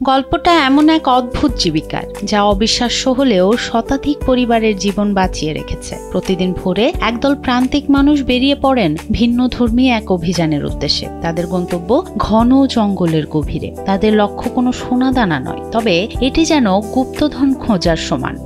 গল্পটা এমন এক অদ্ভুত জীবিকার, যা অবিশ্বাস্য হলেও শতাধিক পরিবারের জীবন বাঁচিয়ে রেখেছে। প্রতিদিন ভোরে একদল প্রান্তিক মানুষ বেরিয়ে পড়েন ভিন্ন ধর্মী এক অভিযানের উদ্দেশ্যে। তাদের গন্তব্য ঘন জঙ্গলের গভীরে। তাদের লক্ষ্য কোনো সোনাদানা নয়, তবে এটি যেন গুপ্তধন খোঁজার সমান।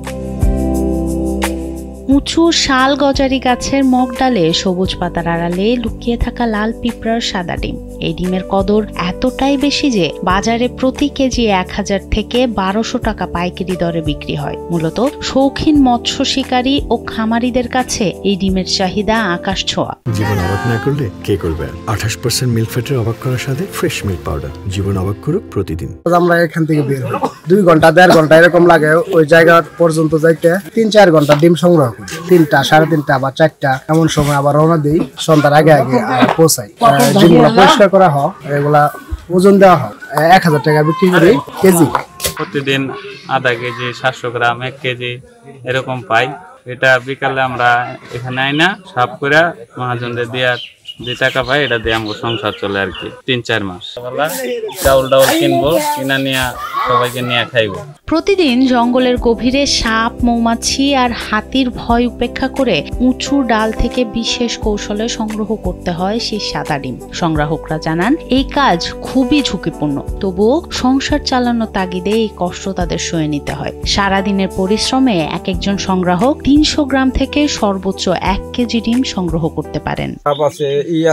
উঁচু শাল গজারি গাছের মগডালে সবুজ পাতার আড়ালে লুকিয়ে থাকা লাল পিঁপড়ার সাদা ডিম। এই ডিমের কদর এতটাই বেশি যে বাজারে প্রতি কেজি 1000 থেকে 1200 টাকা পাইকারি দরে বিক্রি হয়। মূলত শৌখিন মৎস্য শিকারী ও খামারিদের কাছে এই ডিমের চাহিদা আকাশ ছোঁয়া। জীবন অবাক না করলে কে করবে? 28% মিল্ক ফ্যাটের অবাক করার সাথে ফ্রেশ মিল্ক পাউডার। জীবন অবাক করুক প্রতিদিন। আমরা এখান থেকে বের হই 2 ঘন্টা 1.5 ঘন্টা এরকম লাগে ওই জায়গা পর্যন্ত যাইতে। 3-4 ঘন্টা ডিম সংগ্রহ করি। 3টা, 3:30 বা 4টা এমন সময় আবার রওনা দিই। সন্ধ্যার আগে পৌঁছাই। ডিমগুলো পরিষ্কার করা হয়, এগুলা ওজন দেওয়া হয়। 1000 টাকা বিক্রি করি কেজি। প্রতিদিন আধা কেজি, 700 গ্রাম, 1 কেজি এরকম পাই। এটা বিকালে আমরা এখানে আইনা সাফ করে মহাজনদের দিয়া যে টাকা পাই, এটা দিয়ে আমাকে সংসার চলে আর কি 3-4 মাস। চাউল কিনবো, কিনা নিয়ে সবাইকে নিয়ে খাইবো। প্রতিদিন জঙ্গলের গভীরে সাপ, মৌমাছি আর হাতির ভয় উপেক্ষা করে উঁচু ডাল থেকে বিশেষ কৌশলে সংগ্রহ করতে হয় সেই সাদা ডিম। সংগ্রাহকরা জানান এই কাজ খুবই ঝুঁকিপূর্ণ, তবুও সংসার চালানোর তাগিদে এই কষ্ট তাদের সয়ে নিতে হয়। সারাদিনের পরিশ্রমে এক একজন সংগ্রাহক 300 গ্রাম থেকে সর্বোচ্চ 1 কেজি ডিম সংগ্রহ করতে পারেন।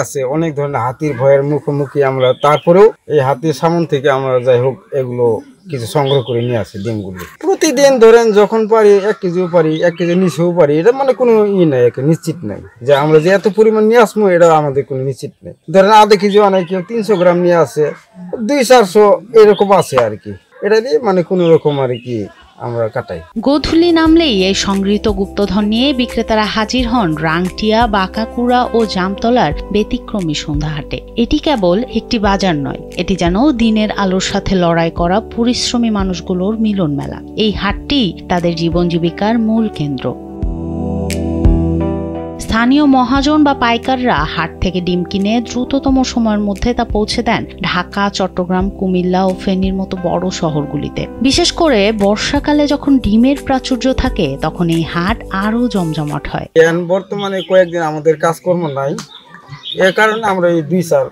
আছে অনেক ধরনের হাতির ভয়ের মুখোমুখি আমরা, তারপরেও এই হাতির সামন থেকে আমরা যাই হোক এগুলো কিছু সংগ্রহ করে নিয়ে আসি ডিমগুলো। প্রতিদিন ধরেন যখন পারি 1 কেজিও পারি, 1 কেজি নিচেও পারি। এটা মানে কোনো নাই, নিশ্চিত নাই যে আমরা যে এত পরিমাণ নিয়ে আসবো, এটা আমাদের কোনো নিশ্চিত নেই। ধরেন আধা কেজি অনেক, কেউ 300 গ্রাম নিয়ে আসে, 200-400 এরকম আছে আর কি। এটা দিয়ে মানে কোনো রকম আর কি আমরা কাটাই। গোধূলি নামলেই এই সংগৃহীত গুপ্তধন নিয়ে বিক্রেতারা হাজির হন রাংটিয়া, বাঁকাকুড়া ও জামতলার ব্যতিক্রমী সন্ধ্যাহাটে। এটি কেবল একটি বাজার নয়, এটি যেন দিনের আলোর সাথে লড়াই করা পরিশ্রমী মানুষগুলোর মিলন মেলা। এই হাটটি তাদের জীবন জীবিকার মূল কেন্দ্র। স্থানীয় মহাজন বা পাইকাররা হাট থেকে ডিম কিনে দ্রুততম সময়ের মধ্যে তা পৌঁছে দেন ঢাকা, চট্টগ্রাম, কুমিল্লা ও ফেনীর মতো বড় শহরগুলিতে। বিশেষ করে বর্ষাকালে যখন ডিমের প্রাচুর্য থাকে, তখন এই হাট আরো জমজমাট হয়। বর্তমানে কয়েকদিন আমাদের কাজকর্ম নাই, এ কারণে আমরা এই 2-4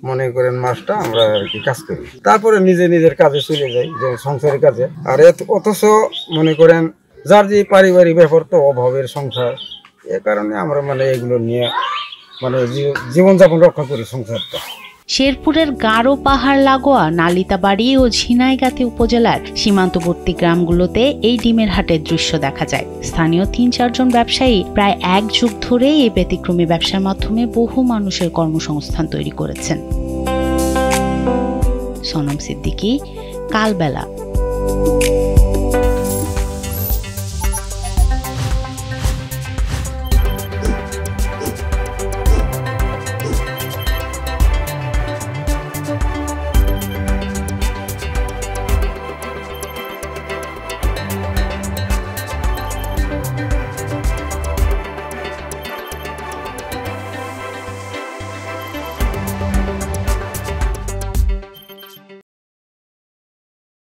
মনে করেন মাসটা আমরা আর কি কাজ করি, তারপরে নিজের কাজে চলে যাই, যে সংসারের কাজে। আর অথচ মনে করেন যার যে পারিবারিক ব্যাপার তো অভাবের সংসার, এ কারণে আমরা মানে এগুলো নিয়ে মানে জীবনযাপন রক্ষা করি সংসারটা। শেরপুরের গারো পাহাড় লাগোয়া নালিতাবাড়ি ও ঝিনাইগাতি উপজেলার সীমান্তবর্তী গ্রামগুলোতে এই ডিমের হাটের দৃশ্য দেখা যায়। স্থানীয় 3-4 জন ব্যবসায়ী প্রায় 1 যুগ ধরে এই ব্যতিক্রমী ব্যবসার মাধ্যমে বহু মানুষের কর্মসংস্থান তৈরি করেছেন। সনম সিদ্দিকী, কালবেলা।